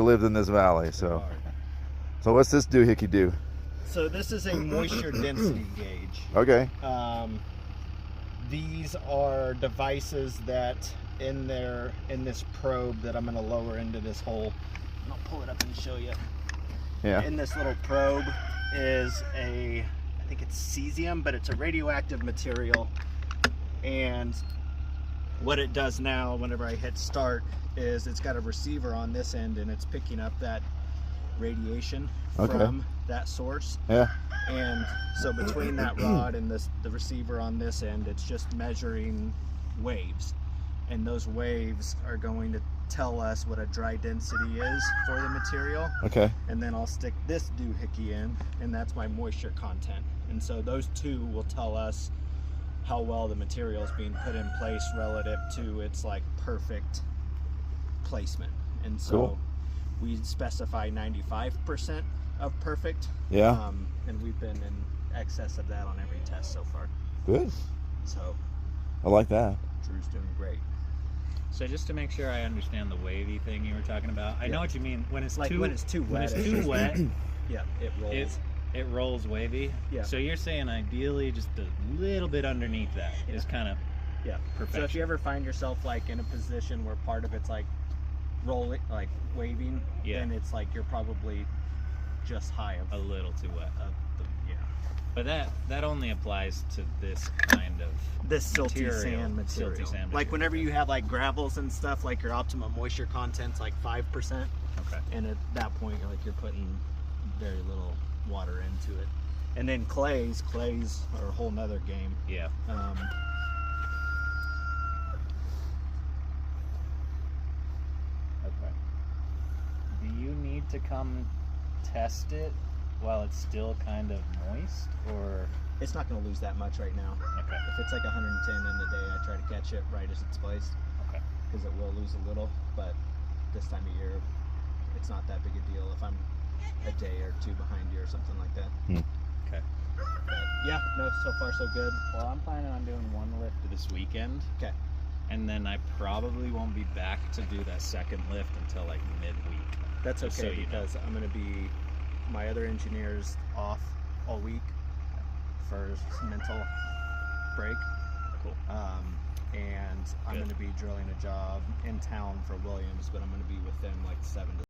lived in this valley. So what's this doohickey do? So this is a moisture density gauge. Okay. These are devices that in this probe that I'm going to lower into this hole. And I'll pull it up and show you. Yeah. In this little probe is I think it's cesium, but it's a radioactive material. And what it does now, whenever I hit start, is it's got a receiver on this end, and it's picking up that radiation from that source. Yeah. And so between that rod and the receiver on this end, it's just measuring waves. And those waves are going to tell us what a dry density is for the material. Okay. And then I'll stick this doohickey in, and that's my moisture content. And so those two will tell us how well the material is being put in place relative to its like perfect placement. And so we specify 95% of perfect. Yeah. And we've been in excess of that on every test so far. Good. So I like that. Drew's doing great. So just to make sure I understand the wavy thing you were talking about, I know what you mean. When it's like too when it's too wet, yeah, it rolls. It rolls wavy. Yeah. So you're saying ideally just a little bit underneath that is kind of perfection. So if you ever find yourself like in a position where part of it's like rolling, like waving, then it's like you're probably just high of a little too wet. But that only applies to this kind of silty sand material. Silty sand like whenever you have like gravels and stuff, like your optimum moisture content's like 5%. Okay. And at that point, you're putting very little water into it. And then clays are a whole nother game. Yeah. Okay. Do you need to come test it while it's still kind of moist, or it's not going to lose that much right now? Okay. If it's like 110 in the day, I try to catch it right as it's placed. Okay. Because it will lose a little, but this time of year, it's not that big a deal if I'm a day or two behind you or something like that. Okay. But yeah, no, so far so good. Well, I'm planning on doing one lift this weekend. Okay. And then I probably won't be back to do that second lift until like midweek. That's okay, so because I'm going to be, my other engineer's off all week for mental break. Cool. And I'm going to be drilling a job in town for Williams, but I'm going to be with them like 7 to